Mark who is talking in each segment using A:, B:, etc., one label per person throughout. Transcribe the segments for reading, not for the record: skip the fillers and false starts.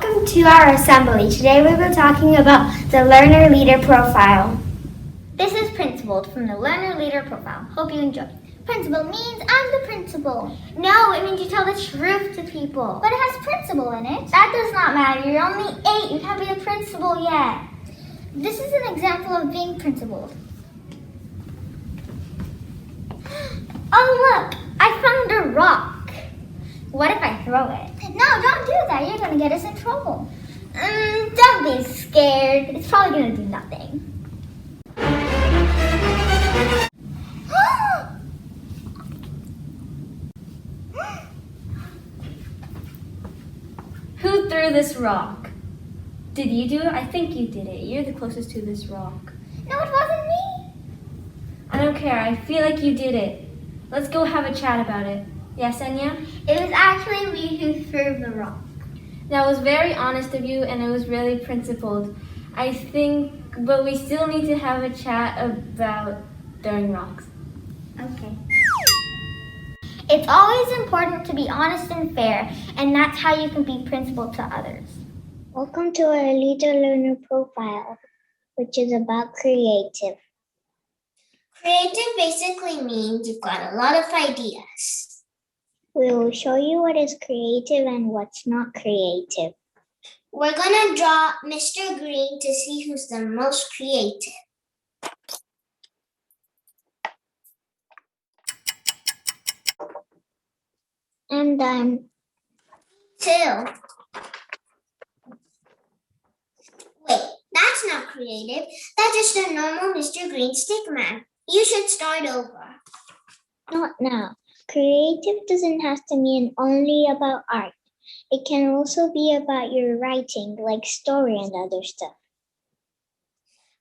A: Welcome to our assembly. Today we were talking about the learner leader profile.
B: This is Principal from the learner leader profile. Hope you enjoy. Principal means I'm the principal.
A: No, it means you tell the truth to people.
B: But it has principal in it.
A: That does not matter. You're only 8. You can't be a principal yet.
B: This is an example of being principled.
A: Oh, look! I found a rock. What if I throw it?
B: No, don't do that. You're going to get us in trouble.
A: Don't be scared. It's probably going to do nothing.
C: Who threw this rock? Did you do it? I think you did it. You're the closest to this rock.
B: No, it wasn't me.
C: I don't care. I feel like you did it. Let's go have a chat about it. Yes, Enya?
A: It was actually me who threw the rock.
C: That was very honest of you, and it was really principled. I think, but we still need to have a chat about throwing rocks.
A: Okay. It's always important to be honest and fair, and that's how you can be principled to others.
D: Welcome to our leader learner profile, which is about creative.
E: Creative basically means you've got a lot of ideas.
D: We will show you what is creative and what's not creative.
E: We're going to draw Mr. Green to see who's the most creative.
D: I'm done.
E: 2. Wait, that's not creative. That's just a normal Mr. Green stick man. You should start over.
D: Not now. Creative doesn't have to mean only about art. It can also be about your writing, like story and other stuff.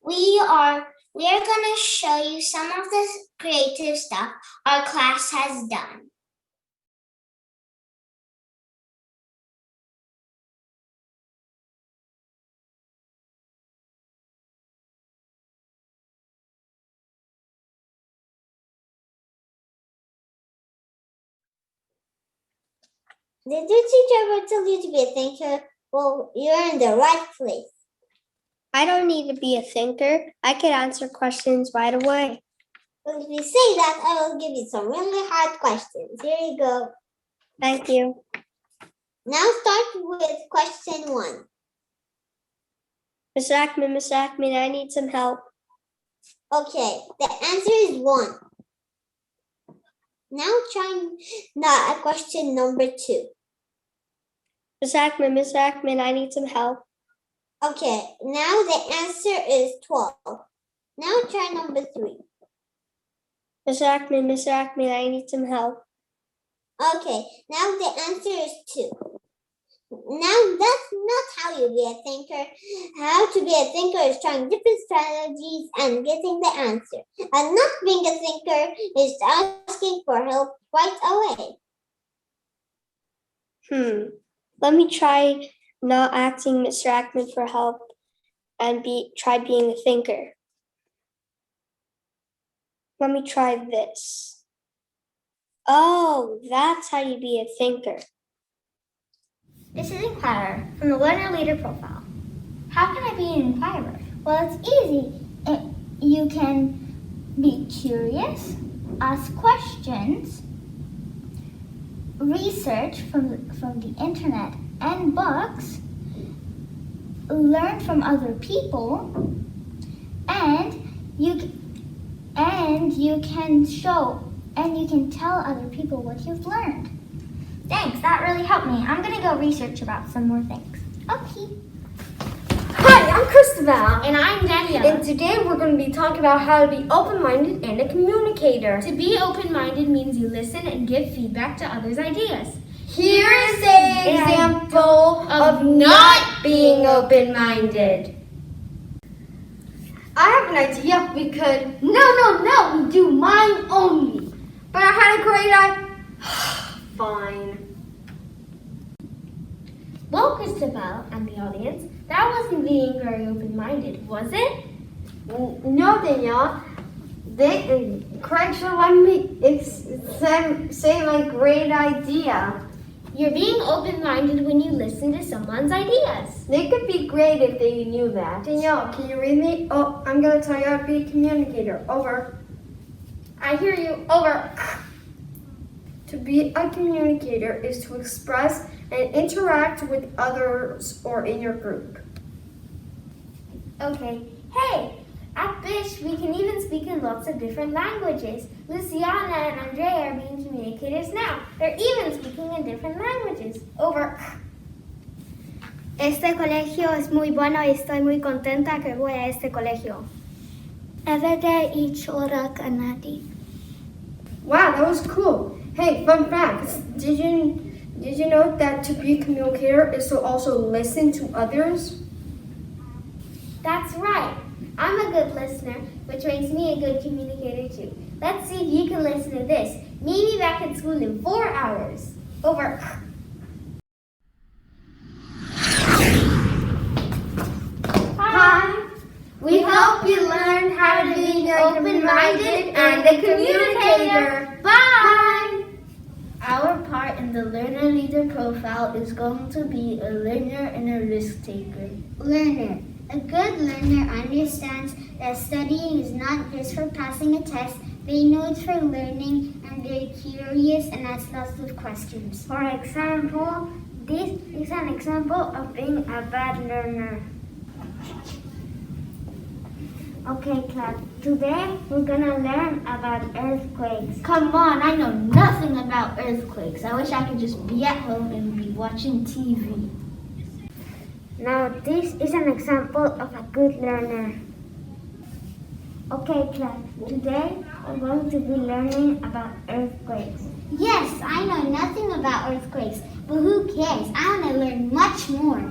E: We are going to show you some of the creative stuff our class has done. Did your teacher ever tell you to be a thinker? Well, you're in the right place.
A: I don't need to be a thinker. I can answer questions right away.
E: Well, if you say that, I will give you some really hard questions. Here you go.
A: Thank you.
E: Now start with question 1.
A: Miss Ackman, I need some help.
E: Okay, the answer is 1. Now try at question number 2.
A: Miss Ackman, I need some help.
E: Okay, now the answer is 12. Now try number 3.
A: Miss Ackman, I need some help.
E: Okay, now the answer is 2. Now that's not how you be a thinker. How to be a thinker is trying different strategies and getting the answer. And not being a thinker is asking for help right away.
A: Let me try not asking Mr. Ackman for help and try being a thinker. Let me try this. Oh, that's how you be a thinker.
B: This is Inquirer from the learner leader profile. How can I be an inquirer? Well, it's easy. You can be curious, ask questions, research from the internet and books, learn from other people, and you can tell other people what you've learned.
A: Thanks, that really helped me. I'm gonna go research about some more things.
B: Okay.
C: Hi, I'm Christabel.
A: And I'm Danielle.
C: And today we're going to be talking about how to be open-minded and a communicator.
A: To be open-minded means you listen and give feedback to others' ideas.
C: Here is an example of not being open-minded. I have an idea. We could... No, we do mine only. But I had a great idea. Fine.
A: Well, Christabel and the audience, that wasn't being very open-minded, was it?
C: No, Danielle. Craig should let me say my great idea.
A: You're being open-minded when you listen to someone's ideas.
C: They could be great if they knew that.
F: Danielle, can you read me? Oh, I'm going to tell you how to be a communicator. Over.
A: I hear you. Over.
F: To be a communicator is to express and interact with others or in your group.
A: Okay. Hey, at Bish, we can even speak in lots of different languages. Luciana and Andrea are being communicators now. They're even speaking in different languages. Over.
B: Este colegio es muy bueno y estoy muy contenta que voy a este colegio. Evede y chora kanadi.
F: Wow, that was cool. Hey, fun facts. Did you know that to be a communicator is to also listen to others?
A: That's right. I'm a good listener, which makes me a good communicator too. Let's see if you can listen to this. Meet me back at school in 4 hours. Over. Hi. We hope you learned how to be open-minded and a communicator. Bye. Our part in the learner leader profile is going to be a learner and a risk taker.
B: Learner. A good learner understands that studying is not just for passing a test. They know it's for learning and they're curious and ask lots of questions.
A: For example, this is an example of being a bad learner. Okay, class. Today we're gonna learn about earthquakes. Come on, I know nothing about earthquakes. I wish I could just be at home and be watching TV. Now, this is an example of a good learner. Okay, class. Today we're going to be learning about earthquakes.
B: Yes, I know nothing about earthquakes, but who cares? I want to learn much more.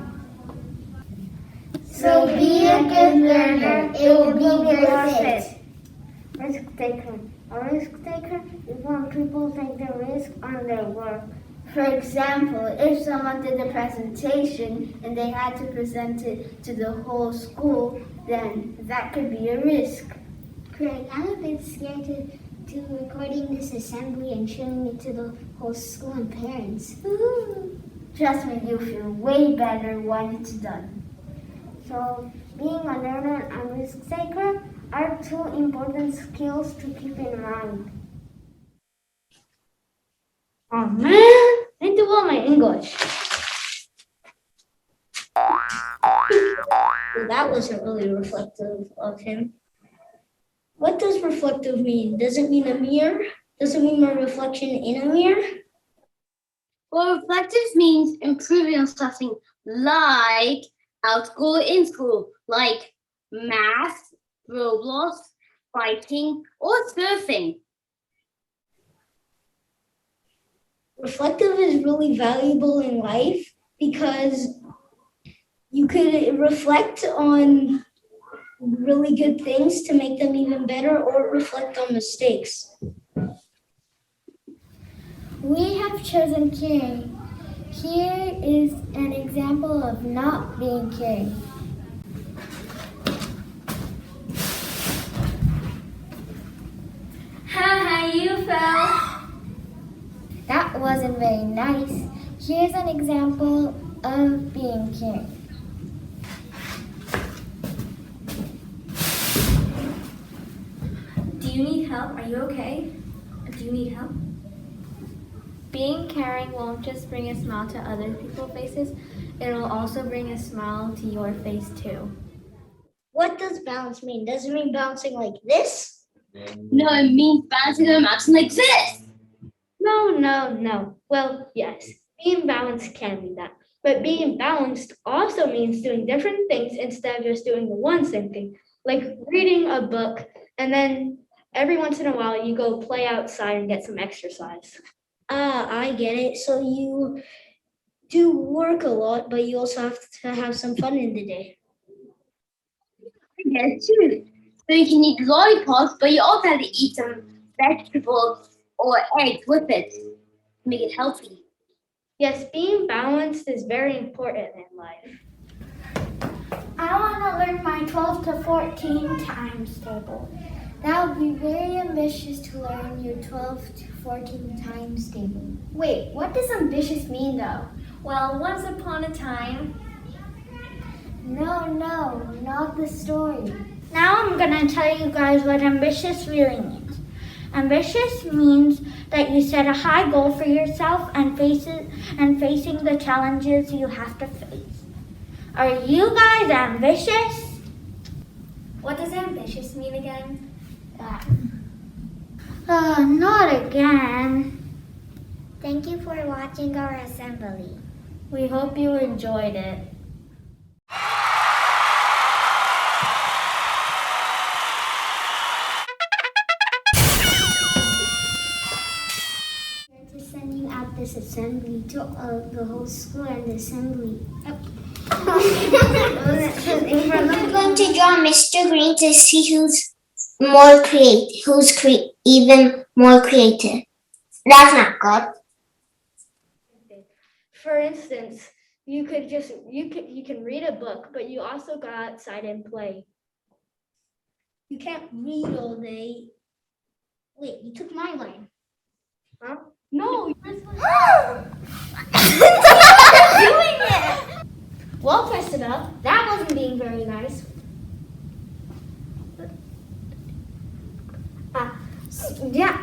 A: So be a good learner. It will be worth it. Risk taker. A risk taker is when people take the risk on their work. For example, if someone did a presentation and they had to present it to the whole school, then that could be a risk.
B: Craig, I'm a bit scared to recording this assembly and showing it to the whole school and parents.
A: Woo-hoo. Trust me, you'll feel way better when it's done. So, being a learner and risk taker are two important skills to keep in mind. Oh man, I didn't do well my English.
G: Well, that wasn't really reflective of him. What does reflective mean? Does it mean a mirror? Does it mean a reflection in a mirror?
C: Well, reflective means improving on something like out school, in school, like math, Roblox, biking, or surfing.
G: Reflective is really valuable in life because you could reflect on really good things to make them even better or reflect on mistakes.
A: We have chosen caring. Here is an example of not being caring. Haha, you fell. That wasn't very nice. Here's an example of being caring. Do you need help? Are you okay? Do you need help? Being caring won't just bring a smile to other people's faces, it'll also bring a smile to your face too.
G: What does balance mean? Does it mean balancing like this?
C: No, it means balancing a mountain like this.
A: No. Well, yes, being balanced can be that. But being balanced also means doing different things instead of just doing the one same thing. Like reading a book and then every once in a while you go play outside and get some exercise.
G: I get it. So you do work a lot, but you also have to have some fun in the day.
C: I guess too. So you can eat lollipops, but you also have to eat some vegetables or eggs with it to make it healthy.
A: Yes, being balanced is very important in life. I want to learn my 12 to 14 times table. That would be very ambitious to learn your 12 to
B: 14 times table.
A: Wait, what does ambitious mean though?
B: Well, once upon a time.
A: No, not the story.
B: Now I'm going to tell you guys what ambitious really means. Ambitious means that you set a high goal for yourself and facing the challenges you have to face. Are you guys ambitious?
A: What does ambitious mean again?
B: Not again.
D: Thank you for watching our assembly.
B: We hope you enjoyed it.
A: We're just sending out this assembly to the whole school and the assembly.
E: I'm going to draw Mr. Green to see who's more even more creative. That's not good.
G: For instance, you can read a book, but you also go outside and play. You can't read all day. Wait, you took my line. Huh? No,
B: Doing it! Well, Christabel, that wasn't being very nice.
F: Yeah.